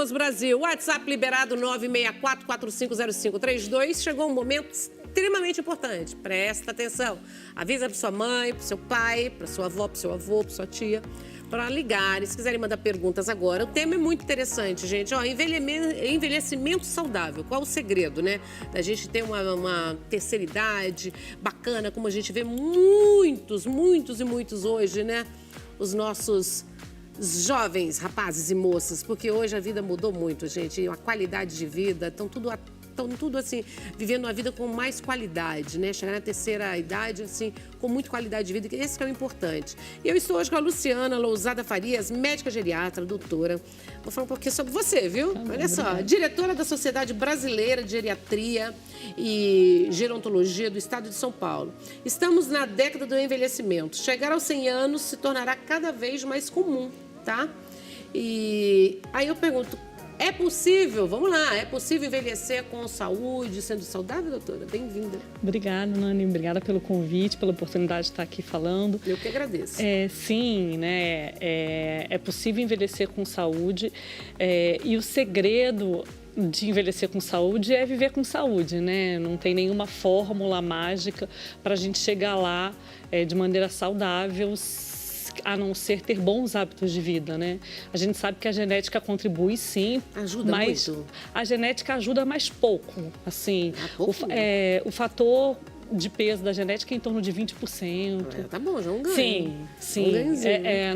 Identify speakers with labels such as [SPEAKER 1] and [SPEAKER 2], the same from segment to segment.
[SPEAKER 1] News Brasil. WhatsApp liberado 964-450532. Chegou um momento extremamente importante. Presta atenção. Avisa para sua mãe, para seu pai, para sua avó, para seu avô, para sua tia, para ligarem, se quiserem mandar perguntas agora. O tema é muito interessante, gente. Ó, envelhecimento saudável. Qual o segredo, né? Da gente ter uma terceira idade bacana, como a gente vê muitos hoje, né? Os nossos jovens, rapazes e moças, porque hoje a vida mudou muito, gente. A qualidade de vida, estão tudo assim, vivendo a vida com mais qualidade, né? Chegar na terceira idade, assim, com muita qualidade de vida, que esse que é o importante. E eu estou hoje com a Luciana Lousada Farias, médica geriatra, doutora. Vou falar um pouquinho sobre você, viu? Olha só, diretora da Sociedade Brasileira de Geriatria e Gerontologia do Estado de São Paulo. Estamos na década do envelhecimento. Chegar aos 100 anos se tornará cada vez mais comum, tá? E aí eu pergunto, é possível, vamos lá, é possível envelhecer com saúde, sendo saudável, doutora? Bem-vinda.
[SPEAKER 2] Obrigada, Nani. Obrigada pelo convite, pela oportunidade de estar aqui falando.
[SPEAKER 1] Eu que agradeço.
[SPEAKER 2] Sim, né? É possível envelhecer com saúde e o segredo de envelhecer com saúde é viver com saúde, né? Não tem nenhuma fórmula mágica para a gente chegar lá de maneira saudável, a não ser ter bons hábitos de vida, né? A gente sabe que a genética contribui, sim.
[SPEAKER 1] Ajuda
[SPEAKER 2] mas
[SPEAKER 1] muito.
[SPEAKER 2] A genética ajuda mais pouco, assim. O fator de peso da genética é em torno de 20%.
[SPEAKER 1] Tá bom, já é um ganho.
[SPEAKER 2] Sim.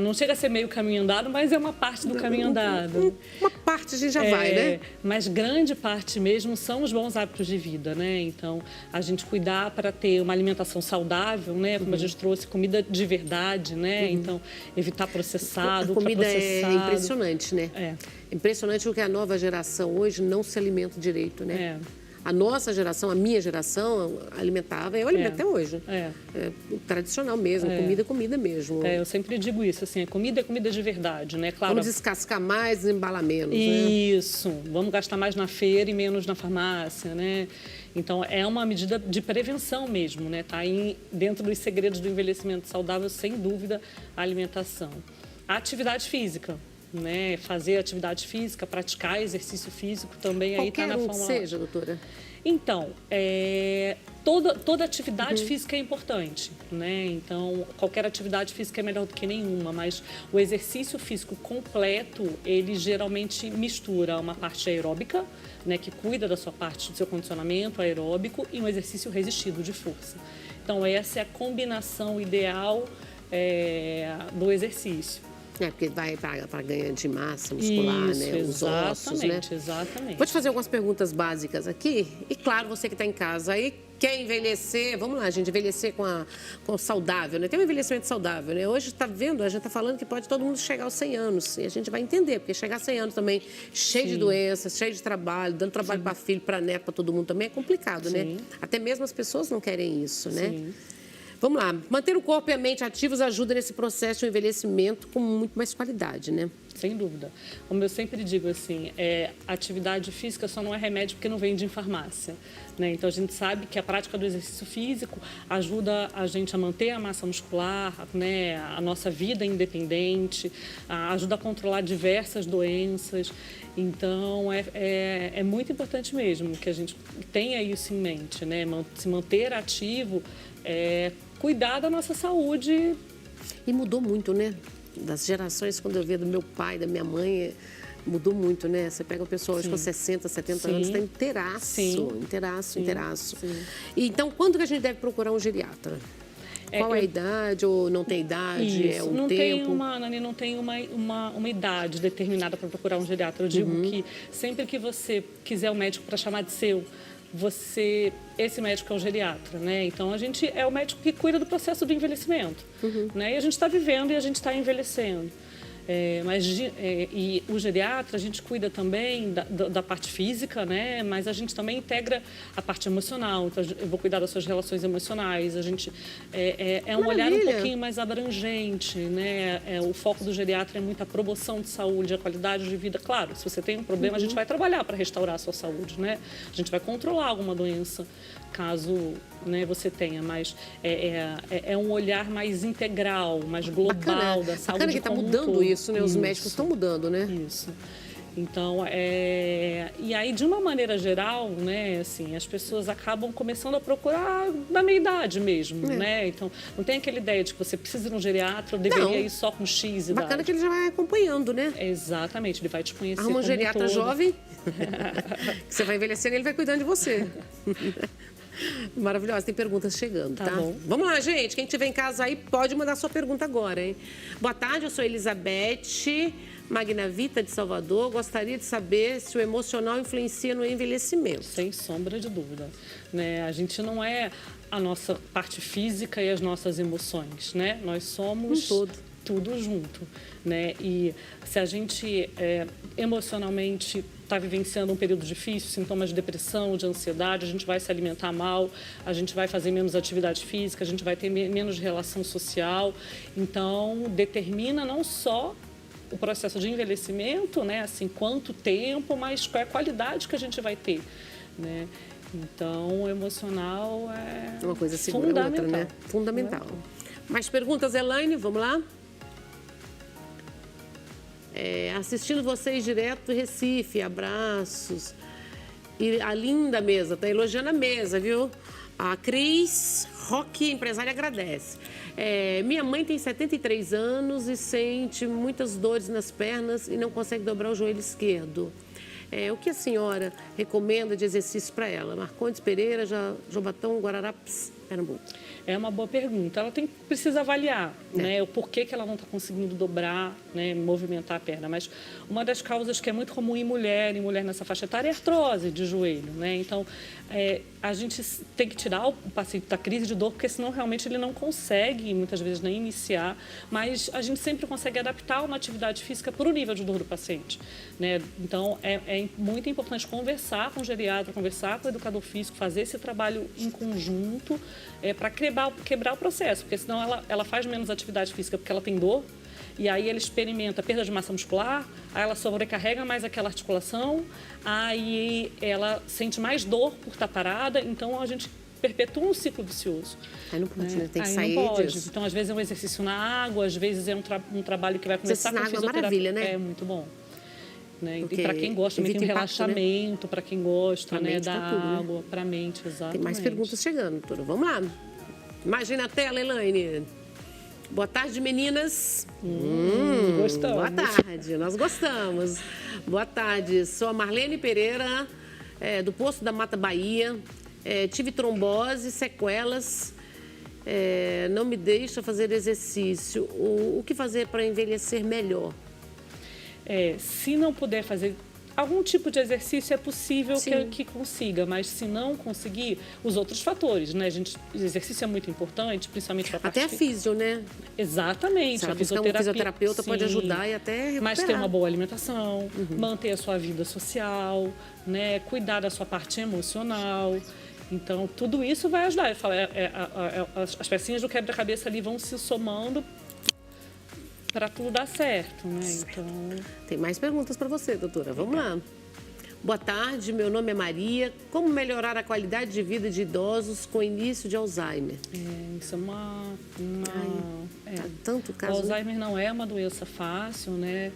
[SPEAKER 2] Não chega a ser meio caminho andado, mas é uma parte do caminho andado.
[SPEAKER 1] Uma parte a gente já vai, né?
[SPEAKER 2] Mas grande parte mesmo são os bons hábitos de vida, né? Então, a gente cuidar para ter uma alimentação saudável, né? Como a gente trouxe, comida de verdade, né? Então, evitar processado,
[SPEAKER 1] A comida é
[SPEAKER 2] ultraprocessado.
[SPEAKER 1] impressionante, né? Impressionante porque a nova geração hoje não se alimenta direito, né? A nossa geração, a minha geração, alimentava, eu alimento até hoje. Tradicional mesmo, comida mesmo.
[SPEAKER 2] Eu sempre digo isso, assim, comida é comida de verdade, né? Claro,
[SPEAKER 1] vamos descascar mais, embalar menos,
[SPEAKER 2] isso, né? Vamos gastar mais na feira e menos na farmácia, né? Então, é uma medida de prevenção mesmo, né? Tá aí dentro dos segredos do envelhecimento saudável, sem dúvida, a alimentação. A atividade física. Né, fazer atividade física, praticar exercício físico também aí está na fórmula.
[SPEAKER 1] Qualquer seja, doutora?
[SPEAKER 2] Então, toda atividade física é importante, né? Então, qualquer atividade física é melhor do que nenhuma, mas o exercício físico completo, ele geralmente mistura uma parte aeróbica, né, que cuida da sua parte do seu condicionamento aeróbico, e um exercício resistido de força. Então, essa é a combinação ideal do exercício.
[SPEAKER 1] Porque vai para ganhar de massa muscular,
[SPEAKER 2] isso,
[SPEAKER 1] né? Os ossos, né?
[SPEAKER 2] Exatamente.
[SPEAKER 1] Vou te fazer algumas perguntas básicas aqui. E claro, você que está em casa aí, quer envelhecer, vamos lá, gente, envelhecer com saudável, né? Tem um envelhecimento saudável, né? Hoje está vendo, a gente está falando que pode todo mundo chegar aos 100 anos. E a gente vai entender, porque chegar a 100 anos também, cheio de doenças, cheio de trabalho, dando trabalho para filho, para neto, para todo mundo também, é complicado, né? Até mesmo as pessoas não querem isso, né?
[SPEAKER 2] Sim.
[SPEAKER 1] Vamos lá, manter o corpo e a mente ativos ajuda nesse processo de envelhecimento com muito mais qualidade, né?
[SPEAKER 2] Sem dúvida. Como eu sempre digo, assim, atividade física só não é remédio porque não vende em farmácia, né? Então, a gente sabe que a prática do exercício físico ajuda a gente a manter a massa muscular, né? A nossa vida independente, ajuda a controlar diversas doenças. Então, é muito importante mesmo que a gente tenha isso em mente, né? Se manter ativo, cuidar da nossa saúde.
[SPEAKER 1] E mudou muito, né? Das gerações, quando eu via do meu pai, da minha mãe, mudou muito, né? Você pega uma pessoa hoje com 60, 70 anos, está inteiraço. E então, quando que a gente deve procurar um geriatra? Qual é a idade ou não tem idade?
[SPEAKER 2] Isso,
[SPEAKER 1] não tempo?
[SPEAKER 2] Não tem uma idade determinada para procurar um geriatra. Eu digo que sempre que você quiser um médico para chamar de seu, esse médico é o geriatra, né? Então, a gente é o médico que cuida do processo do envelhecimento, né? E a gente está vivendo e a gente está envelhecendo. E o geriatra, a gente cuida também da parte física, né? Mas a gente também integra a parte emocional. Então, eu vou cuidar das suas relações emocionais. A gente um olhar um pouquinho mais abrangente, né? O foco do geriatra é muito a promoção de saúde, a qualidade de vida. Claro, se você tem um problema, a gente vai trabalhar para restaurar a sua saúde, né? A gente vai controlar alguma doença, caso, né, você tenha, mas é um olhar mais integral, mais global da saúde.
[SPEAKER 1] Bacana que está mudando isso, né? Os médicos estão mudando, né?
[SPEAKER 2] Isso. Então, e aí, de uma maneira geral, né, assim, as pessoas acabam começando a procurar da meia-idade mesmo, né? Então, não tem aquela ideia de que você precisa de um geriatra ou deveria ir só com X idade.
[SPEAKER 1] Bacana que ele já vai acompanhando, né?
[SPEAKER 2] Exatamente, ele vai te conhecer
[SPEAKER 1] Arruma um
[SPEAKER 2] como
[SPEAKER 1] geriatra
[SPEAKER 2] todo.
[SPEAKER 1] jovem, que você vai envelhecendo e ele vai cuidando de você. Maravilhosa, tem perguntas chegando, tá?
[SPEAKER 2] Bom.
[SPEAKER 1] Vamos lá, gente. Quem estiver em casa aí pode mandar sua pergunta agora, hein? Boa tarde, eu sou Elizabeth Magnavita de Salvador. Gostaria de saber se o emocional influencia no envelhecimento.
[SPEAKER 2] Sem sombra de dúvida, né? A gente não é a nossa parte física e as nossas emoções, né? Nós somos tudo junto, né? E se a gente emocionalmente está vivenciando um período difícil, sintomas de depressão, de ansiedade, a gente vai se alimentar mal, a gente vai fazer menos atividade física, a gente vai ter menos relação social. Então, determina não só o processo de envelhecimento, né? Assim, quanto tempo, mas qual é a qualidade que a gente vai ter, né? Então, o emocional é
[SPEAKER 1] uma coisa segura a outra, né? Fundamental. Mais perguntas, Elaine? Vamos lá? Assistindo vocês direto do Recife, abraços. E a linda mesa, tá elogiando a mesa, viu? A Cris Roque, empresária, agradece. Minha mãe tem 73 anos e sente muitas dores nas pernas e não consegue dobrar o joelho esquerdo. O que a senhora recomenda de exercício para ela? Marcondes Pereira, Jobatão, Guararapes, Pernambuco.
[SPEAKER 2] É uma boa pergunta. Ela precisa avaliar, né, o porquê que ela não está conseguindo dobrar, né, movimentar a perna. Mas uma das causas que é muito comum em mulher nessa faixa etária é a artrose de joelho, né? Então, a gente tem que tirar o paciente da crise de dor, porque senão realmente ele não consegue, muitas vezes, nem iniciar. Mas a gente sempre consegue adaptar uma atividade física para o nível de dor do paciente, né? Então, é muito importante conversar com o geriatra, conversar com o educador físico, fazer esse trabalho em conjunto, para quebrar o processo, porque senão ela faz menos atividade física porque ela tem dor, e aí ela experimenta perda de massa muscular, aí ela sobrecarrega mais aquela articulação, aí ela sente mais dor por estar parada, então a gente perpetua um ciclo vicioso.
[SPEAKER 1] Aí não pode, né? Tem que
[SPEAKER 2] aí
[SPEAKER 1] sair
[SPEAKER 2] não pode.
[SPEAKER 1] disso.
[SPEAKER 2] Então, às vezes é um exercício na água, às vezes é um trabalho que vai começar com
[SPEAKER 1] fisioterapia.
[SPEAKER 2] fisioterapia.
[SPEAKER 1] Maravilha, né?
[SPEAKER 2] É muito bom. Né? E
[SPEAKER 1] Porque
[SPEAKER 2] para quem gosta, também tem um
[SPEAKER 1] evita impacto,
[SPEAKER 2] relaxamento, para quem gosta, né, da
[SPEAKER 1] pra tudo, né?
[SPEAKER 2] água, para a mente, exatamente.
[SPEAKER 1] Tem mais perguntas chegando, doutora. Vamos lá. Imagina a tela, Elaine. Boa tarde, meninas.
[SPEAKER 2] Gostamos.
[SPEAKER 1] Boa tarde, nós gostamos. Boa tarde, sou a Marlene Pereira, do Poço da Mata, Bahia. Tive trombose, sequelas, não me deixa fazer exercício. O que fazer para envelhecer melhor?
[SPEAKER 2] Se não puder fazer algum tipo de exercício, é possível que consiga, mas se não conseguir, os outros fatores, né? O exercício é muito importante, principalmente para a parte...
[SPEAKER 1] Até a físio, né?
[SPEAKER 2] Exatamente.
[SPEAKER 1] Se ela buscar um fisioterapeuta, pode ajudar e até recuperar.
[SPEAKER 2] Mas ter uma boa alimentação, manter a sua vida social, né? Cuidar da sua parte emocional. Então, tudo isso vai ajudar. Eu falo, as pecinhas do quebra-cabeça ali vão se somando para tudo dar certo, né? Então...
[SPEAKER 1] Tem mais perguntas para você, doutora. Vamos lá. Boa tarde, meu nome é Maria. Como melhorar a qualidade de vida de idosos com início de Alzheimer?
[SPEAKER 2] Isso é
[SPEAKER 1] Tá tanto caso,
[SPEAKER 2] o Alzheimer não é uma doença fácil, né?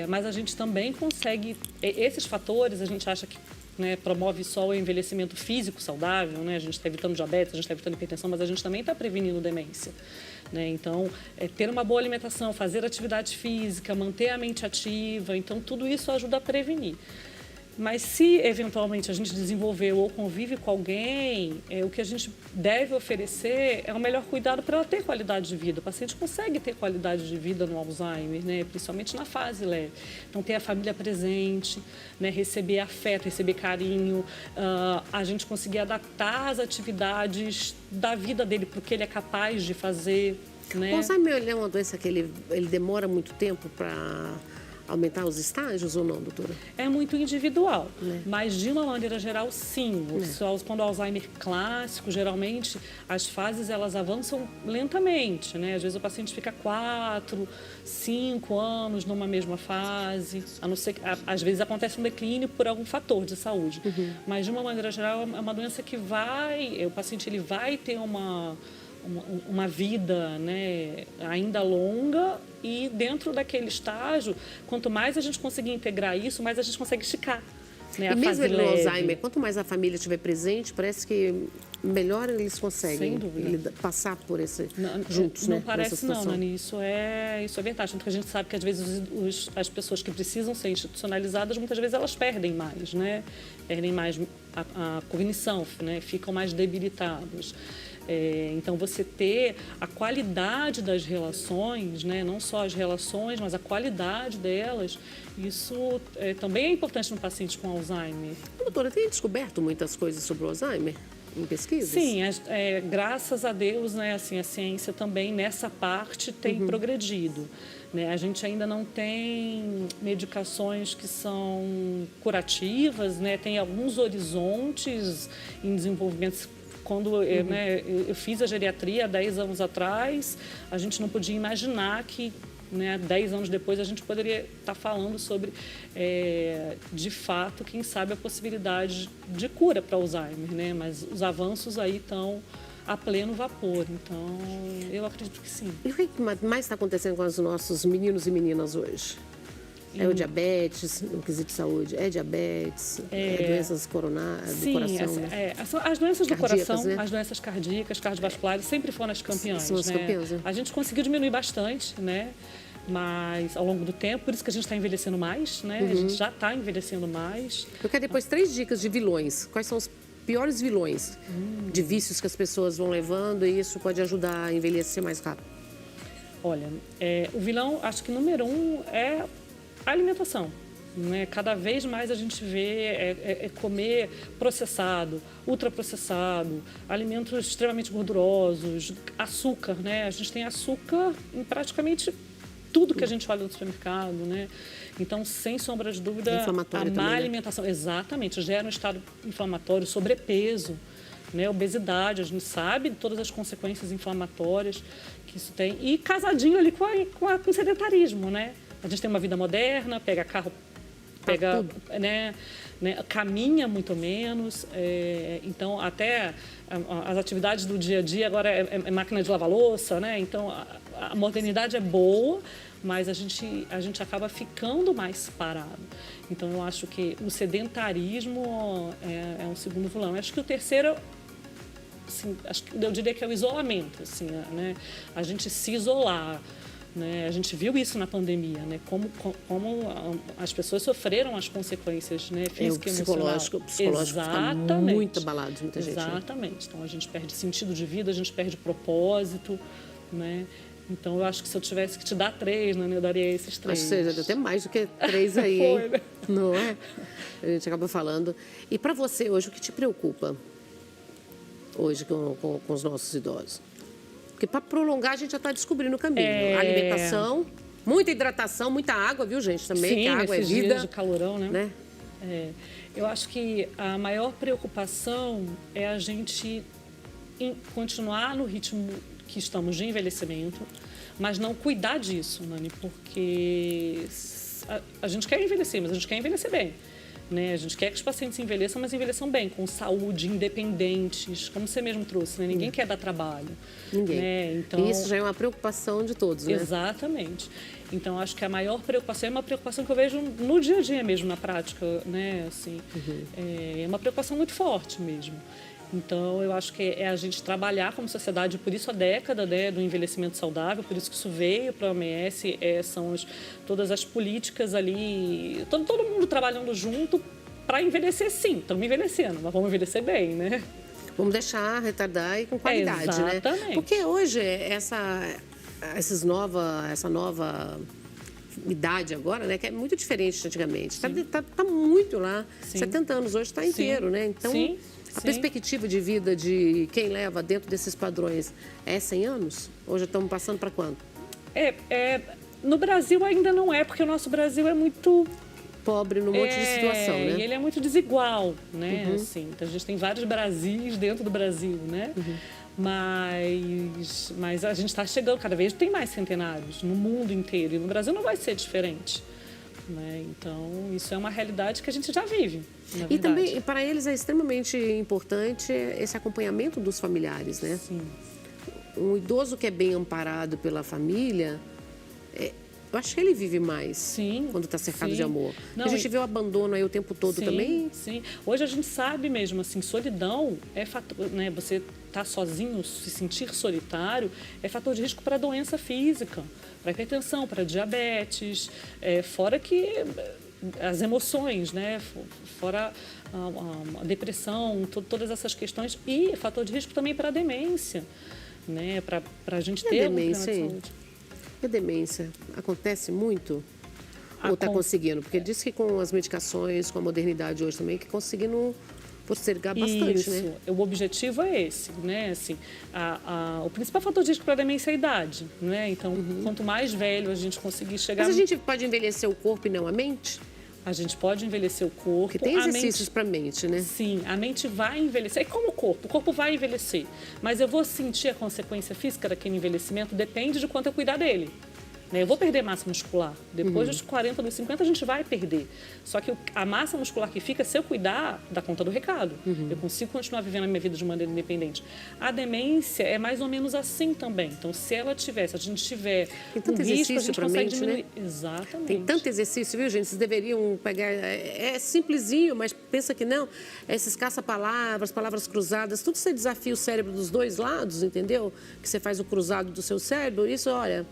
[SPEAKER 2] Mas a gente também consegue... Esses fatores, a gente acha que, né, promove só o envelhecimento físico saudável, né? A gente está evitando diabetes, a gente está evitando hipertensão, mas a gente também está prevenindo demência. Né? Então, ter uma boa alimentação, fazer atividade física, manter a mente ativa, então tudo isso ajuda a prevenir. Mas se eventualmente a gente desenvolver ou convive com alguém, o que a gente deve oferecer é o melhor cuidado para ela ter qualidade de vida. O paciente consegue ter qualidade de vida no Alzheimer, né? Principalmente na fase leve. Então, ter a família presente, né? Receber afeto, receber carinho, a gente conseguir adaptar as atividades da vida dele para o que ele é capaz de fazer. Né?
[SPEAKER 1] O Alzheimer é uma doença que ele demora muito tempo para aumentar os estágios ou não, doutora?
[SPEAKER 2] É muito individual, mas de uma maneira geral, sim. Quando o Alzheimer clássico, geralmente as fases elas avançam lentamente, né? Às vezes o paciente fica 4, 5 anos numa mesma fase, a não ser que às vezes acontece um declínio por algum fator de saúde. Mas de uma maneira geral é uma doença que o paciente ele vai ter uma uma vida, né, ainda longa, e dentro daquele estágio, quanto mais a gente conseguir integrar isso, mais a gente consegue esticar, né,
[SPEAKER 1] E mesmo ele no
[SPEAKER 2] leve.
[SPEAKER 1] Alzheimer, quanto mais a família estiver presente, parece que melhor eles conseguem
[SPEAKER 2] Sem dúvida.
[SPEAKER 1] passar por esse juntos,
[SPEAKER 2] Não
[SPEAKER 1] né?
[SPEAKER 2] parece
[SPEAKER 1] nessa
[SPEAKER 2] não,
[SPEAKER 1] situação.
[SPEAKER 2] Nani, isso é verdade. Tanto que a gente sabe que às vezes as pessoas que precisam ser institucionalizadas, muitas vezes elas perdem mais, né? Perdem mais a cognição, né? Ficam mais debilitados. Então, você ter a qualidade das relações, né? Não só as relações, mas a qualidade delas, isso também é importante no paciente com Alzheimer.
[SPEAKER 1] Doutora, tem descoberto muitas coisas sobre o Alzheimer em pesquisas?
[SPEAKER 2] Sim, graças a Deus, né, assim, a ciência também nessa parte tem progredido. Né? A gente ainda não tem medicações que são curativas, né? Tem alguns horizontes em desenvolvimento. Quando né, eu fiz a geriatria há 10 anos atrás, a gente não podia imaginar que, né, 10 anos depois a gente poderia estar falando sobre, de fato, quem sabe a possibilidade de cura para Alzheimer, né? Mas os avanços aí estão a pleno vapor, então eu acredito que sim.
[SPEAKER 1] E o que mais está acontecendo com os nossos meninos e meninas hoje? É o diabetes, no quesito de saúde? É diabetes? Doenças coronárias, do coração? Né?
[SPEAKER 2] As doenças do
[SPEAKER 1] Cardíacas,
[SPEAKER 2] coração,
[SPEAKER 1] né?
[SPEAKER 2] As doenças cardíacas, cardiovasculares, sempre foram as campeãs.
[SPEAKER 1] São as
[SPEAKER 2] né?
[SPEAKER 1] campeãs, né?
[SPEAKER 2] A gente conseguiu diminuir bastante, né? Mas ao longo do tempo, por isso que a gente está envelhecendo mais, né? A gente já está envelhecendo mais.
[SPEAKER 1] Eu quero depois 3 dicas de vilões. Quais são os piores vilões de vícios que as pessoas vão levando e isso pode ajudar a envelhecer mais rápido?
[SPEAKER 2] Olha, o vilão, acho que número 1 é a alimentação. Né? Cada vez mais a gente vê comer processado, ultraprocessado, alimentos extremamente gordurosos, açúcar. Né? A gente tem açúcar em praticamente tudo que a gente olha no supermercado. Né? Então, sem sombra de dúvida, a má alimentação, exatamente, gera um estado inflamatório, sobrepeso, né? Obesidade, a gente sabe de todas as consequências inflamatórias que isso tem. E casadinho ali com o sedentarismo, né? A gente tem uma vida moderna, pega carro, né, caminha muito menos. Então, até as atividades do dia a dia agora é máquina de lavar louça, né? Então, a modernidade é boa, mas a gente acaba ficando mais parado. Então, eu acho que o sedentarismo é um segundo vilão. Acho que o terceiro, assim, eu diria que é o isolamento, assim, né? A gente se isolar. Né? A gente viu isso na pandemia, né? Como as pessoas sofreram as consequências, né? Física e emocional.
[SPEAKER 1] O psicológico está muito abalado, muita gente.
[SPEAKER 2] Exatamente. Né? Então, a gente perde sentido de vida, a gente perde propósito, né? Então, eu acho que se eu tivesse que te dar 3, né, eu daria esses 3.
[SPEAKER 1] Acho que você já deu até mais do que 3 aí,
[SPEAKER 2] Foi, né?
[SPEAKER 1] Não é? A gente acaba falando. E para você hoje, o que te preocupa hoje com os nossos idosos? Porque para prolongar a gente já está descobrindo o caminho. Alimentação, muita hidratação, muita água, viu, gente? Também,
[SPEAKER 2] sim,
[SPEAKER 1] que a água é vida.
[SPEAKER 2] Dias de calorão, né? Eu acho que a maior preocupação é a gente continuar no ritmo que estamos de envelhecimento, mas não cuidar disso, Nani, porque a gente quer envelhecer, mas a gente quer envelhecer bem. Né? A gente quer que os pacientes envelheçam, mas envelheçam bem, com saúde, independentes, como você mesmo trouxe, né? Ninguém quer dar trabalho.
[SPEAKER 1] Ninguém.
[SPEAKER 2] Né? Então,
[SPEAKER 1] e isso já é uma preocupação de todos, né?
[SPEAKER 2] Exatamente. Então, acho que a maior preocupação é uma preocupação que eu vejo no dia a dia mesmo, na prática, né? Assim, é uma preocupação muito forte mesmo. Então, eu acho que é a gente trabalhar como sociedade, por isso a década, né, do envelhecimento saudável, por isso que isso veio para a OMS, são todas as políticas ali, todo mundo trabalhando junto para envelhecer, sim. Estamos envelhecendo, mas vamos envelhecer bem, né?
[SPEAKER 1] Vamos deixar retardar e com qualidade,
[SPEAKER 2] exatamente.
[SPEAKER 1] Né? Porque hoje, essa nova idade agora, né, que é muito diferente de antigamente. Está muito lá. Sim. 70 anos hoje está inteiro, né? Então,
[SPEAKER 2] sim.
[SPEAKER 1] A perspectiva de vida de quem leva dentro desses padrões é 100 anos? Ou já estamos passando para quanto?
[SPEAKER 2] No Brasil ainda não é, porque o nosso Brasil é muito...
[SPEAKER 1] pobre num monte de situação, né?
[SPEAKER 2] E ele é muito desigual, né? Assim, então a gente tem vários Brasis dentro do Brasil, né? Mas a gente está chegando, cada vez tem mais centenários no mundo inteiro. E no Brasil não vai ser diferente. Né? Então, isso é uma realidade que a gente já vive.
[SPEAKER 1] E também, para eles, é extremamente importante esse acompanhamento dos familiares, né?
[SPEAKER 2] Sim.
[SPEAKER 1] um idoso que é bem amparado pela família, eu acho que ele vive mais.
[SPEAKER 2] Sim,
[SPEAKER 1] quando está cercado
[SPEAKER 2] sim.
[SPEAKER 1] de amor.
[SPEAKER 2] Não,
[SPEAKER 1] a gente vê o abandono aí o tempo todo
[SPEAKER 2] sim,
[SPEAKER 1] também.
[SPEAKER 2] Sim. Hoje a gente sabe mesmo, assim, solidão é fator, né? Você estar sozinho, se sentir solitário, é fator de risco para doença física, para hipertensão, para diabetes, fora que as emoções, né? Fora a depressão, todas essas questões, e fator de risco também para a demência, né? Para a gente ter um problema de saúde.
[SPEAKER 1] E a demência acontece muito? Ou está conseguindo? Porque diz que com as medicações, com a modernidade hoje também, que conseguindo postergar bastante,
[SPEAKER 2] Isso.
[SPEAKER 1] né?
[SPEAKER 2] O objetivo é esse, né? Assim, o principal fator de risco para a demência é a idade, né? Então, quanto mais velho a gente conseguir chegar...
[SPEAKER 1] Mas a gente pode envelhecer o corpo e não a mente?
[SPEAKER 2] A gente pode envelhecer o corpo.
[SPEAKER 1] Porque tem exercícios para a mente, né?
[SPEAKER 2] Sim, a mente vai envelhecer. É como o corpo vai envelhecer. Mas eu vou sentir a consequência física daquele envelhecimento, depende de quanto eu cuidar dele. Eu vou perder massa muscular. Depois dos 40, dos 50, a gente vai perder. Só que a massa muscular que fica, se eu cuidar, dá conta do recado. Eu consigo continuar vivendo a minha vida de maneira independente. A demência é mais ou menos assim também. Então, se a gente tiver
[SPEAKER 1] um risco, a gente consegue diminuir.
[SPEAKER 2] Né? Exatamente.
[SPEAKER 1] Tem tanto exercício, viu, gente? Vocês deveriam pegar... É simplesinho, mas pensa que não. Esses caça-palavras, palavras cruzadas, tudo você desafia o cérebro dos dois lados, entendeu? Que você faz o cruzado do seu cérebro. Isso, olha,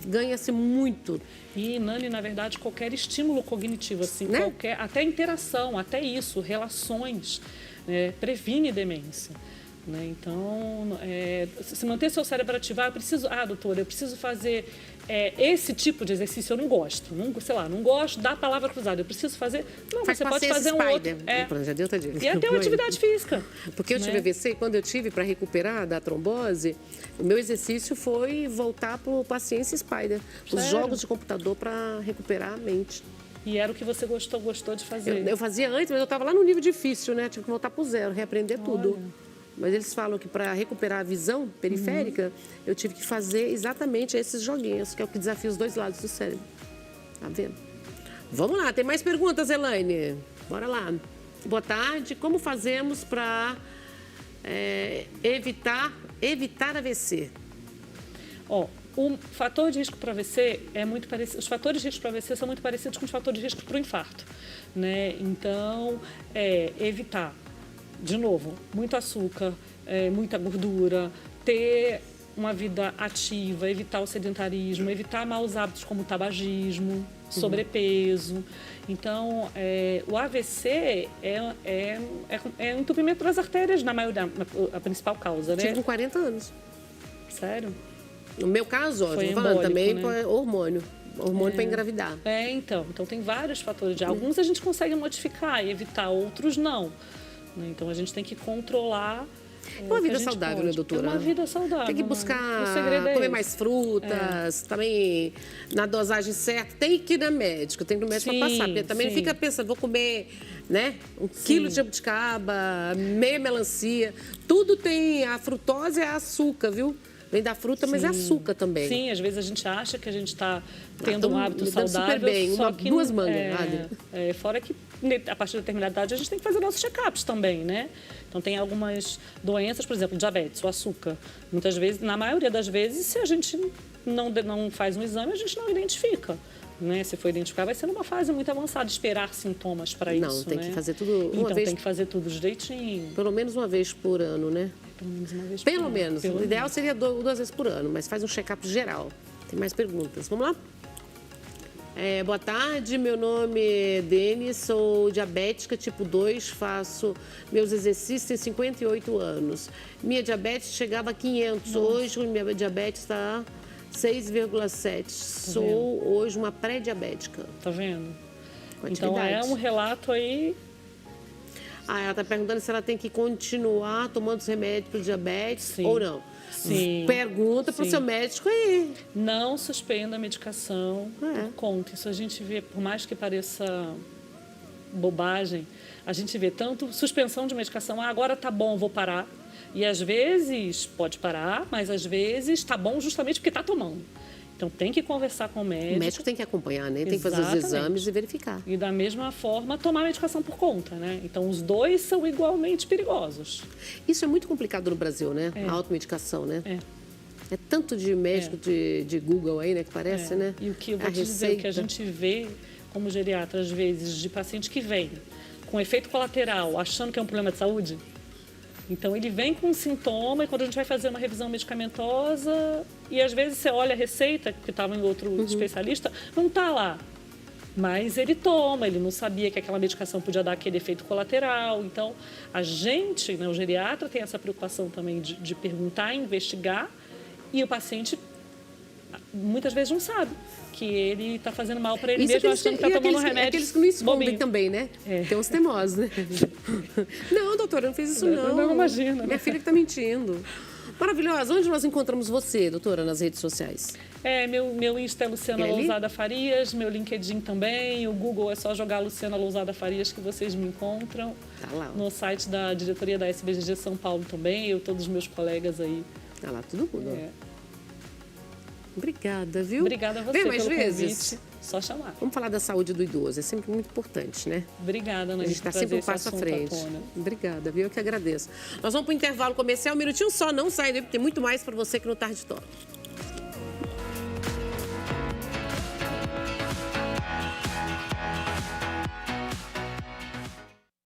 [SPEAKER 1] ganha-se muito.
[SPEAKER 2] E, Nani, na verdade, qualquer estímulo cognitivo, assim,
[SPEAKER 1] né?
[SPEAKER 2] até interação, até isso, relações, previne demência. Né? Então, se manter seu cérebro ativar, doutora, eu preciso fazer esse tipo de exercício, eu não gosto. Não gosto da palavra cruzada, eu preciso fazer... Não, você pode fazer um outro.
[SPEAKER 1] Já deu outra dica.
[SPEAKER 2] E até uma atividade física.
[SPEAKER 1] Porque eu tive AVC, e quando eu tive para recuperar da trombose, o meu exercício foi voltar para o Paciência Spider, os jogos de computador para recuperar a mente.
[SPEAKER 2] E era o que você gostou de fazer?
[SPEAKER 1] Eu fazia antes, mas eu estava lá no nível difícil, né? Tive que voltar para o zero, reaprender tudo. Mas eles falam que para recuperar a visão periférica, eu tive que fazer exatamente esses joguinhos, que é o que desafia os dois lados do cérebro. Tá vendo? Vamos lá, tem mais perguntas, Elaine? Bora lá. Boa tarde. Como fazemos para evitar AVC?
[SPEAKER 2] O fator de risco para AVC é muito parecido. Os fatores de risco para AVC são muito parecidos com os fatores de risco para o infarto, né? Então, evitar, de novo, muito açúcar, muita gordura, ter uma vida ativa, evitar o sedentarismo, evitar maus hábitos como o tabagismo, sobrepeso. Então, o AVC é um entupimento das artérias, na maioria, a principal causa, né?
[SPEAKER 1] Tive com 40 anos.
[SPEAKER 2] Sério?
[SPEAKER 1] No meu caso,
[SPEAKER 2] Foi
[SPEAKER 1] tô falando também,
[SPEAKER 2] né?
[SPEAKER 1] hormônio para engravidar.
[SPEAKER 2] Então tem vários fatores. Alguns a gente consegue modificar e evitar, outros não. Então, a gente tem que controlar...
[SPEAKER 1] Uma vida saudável, né, doutora?
[SPEAKER 2] É uma vida saudável.
[SPEAKER 1] Tem que buscar comer mais frutas, também na dosagem certa. Tem que ir no médico, tem que ir no médico para passar. Porque também não fica pensando, vou comer, né, 1 quilo de jabuticaba, meia melancia. Tudo tem, a frutose é açúcar, viu? Vem da fruta, mas é açúcar também.
[SPEAKER 2] Sim, às vezes a gente acha que a gente está tendo um hábito saudável.
[SPEAKER 1] Super bem,
[SPEAKER 2] só que
[SPEAKER 1] duas mangas.
[SPEAKER 2] Fora que, a partir de determinada idade, a gente tem que fazer nossos check-ups também, né? Então, tem algumas doenças, por exemplo, diabetes, o açúcar. Muitas vezes, na maioria das vezes, se a gente não faz um exame, a gente não identifica. Né? Se for identificar, vai ser numa fase muito avançada, esperar sintomas para isso.
[SPEAKER 1] Não, tem
[SPEAKER 2] que
[SPEAKER 1] fazer tudo uma vez.
[SPEAKER 2] Tem que fazer tudo direitinho.
[SPEAKER 1] Pelo menos uma vez por ano, né?
[SPEAKER 2] Pelo menos uma vez
[SPEAKER 1] por ano. O ideal seria 2 vezes por ano, mas faz um check-up geral. Tem mais perguntas. Vamos lá? Boa tarde, meu nome é Denis, sou diabética tipo 2, faço meus exercícios, tenho 58 anos. Minha diabetes chegava a 500, hoje minha diabetes está 6,7. Sou hoje uma pré-diabética.
[SPEAKER 2] Tá vendo? Então é um relato aí...
[SPEAKER 1] ela está perguntando se ela tem que continuar tomando os remédios para diabetes ou não.
[SPEAKER 2] Sim.
[SPEAKER 1] Pergunta para o seu médico aí.
[SPEAKER 2] Não suspenda a medicação por conta. Isso a gente vê, por mais que pareça bobagem, a gente vê tanto suspensão de medicação, agora tá bom, vou parar. E às vezes pode parar, mas às vezes tá bom justamente porque tá tomando. Então, tem que conversar com o médico.
[SPEAKER 1] O médico tem que acompanhar, né? Tem que fazer os exames e verificar.
[SPEAKER 2] E, da mesma forma, tomar a medicação por conta, né? Então, os dois são igualmente perigosos.
[SPEAKER 1] Isso é muito complicado no Brasil, né? A automedicação, né? É tanto de médico de Google aí, né, que parece, né?
[SPEAKER 2] E o que eu
[SPEAKER 1] A
[SPEAKER 2] vou te dizer, o que a
[SPEAKER 1] receita.
[SPEAKER 2] gente vê como geriatra, às vezes, de paciente que vem com efeito colateral, achando que é um problema de saúde. Então, ele vem com um sintoma e quando a gente vai fazer uma revisão medicamentosa, e às vezes você olha a receita, que estava em outro especialista, não está lá. Mas ele toma, ele não sabia que aquela medicação podia dar aquele efeito colateral. Então, a gente, né, o geriatra, tem essa preocupação também de perguntar, investigar, e o paciente muitas vezes não sabe que ele está fazendo mal para ele
[SPEAKER 1] Isso
[SPEAKER 2] mesmo,
[SPEAKER 1] aqueles
[SPEAKER 2] achando que está tomando um remédio.
[SPEAKER 1] aqueles que não escondem
[SPEAKER 2] bobinho.
[SPEAKER 1] também, né?
[SPEAKER 2] É.
[SPEAKER 1] Tem uns teimosos, né? Não, doutora, eu não fiz isso não.
[SPEAKER 2] Não imagino, né?
[SPEAKER 1] Minha filha que está mentindo. Maravilhosa. Onde nós encontramos você, doutora, nas redes sociais?
[SPEAKER 2] Meu Insta é Luciana
[SPEAKER 1] É ali?
[SPEAKER 2] Lousada Farias, meu LinkedIn também, o Google é só jogar Luciana Lousada Farias que vocês me encontram.
[SPEAKER 1] Tá lá, ó.
[SPEAKER 2] No site da diretoria da SBGG São Paulo também, eu, todos os meus colegas aí.
[SPEAKER 1] Tá lá, todo mundo. Ó.
[SPEAKER 2] É.
[SPEAKER 1] Obrigada, viu?
[SPEAKER 2] Obrigada a você
[SPEAKER 1] Vem mais
[SPEAKER 2] pelo
[SPEAKER 1] vezes.
[SPEAKER 2] convite. Só chamar.
[SPEAKER 1] Vamos falar da saúde do idoso, é sempre muito importante, né?
[SPEAKER 2] Obrigada, Ana.
[SPEAKER 1] A gente está sempre um passo à frente. Obrigada, viu? Eu que agradeço. Nós vamos para o intervalo comercial, um minutinho só, não sai daí, porque tem muito mais para você aqui no Tarde Top.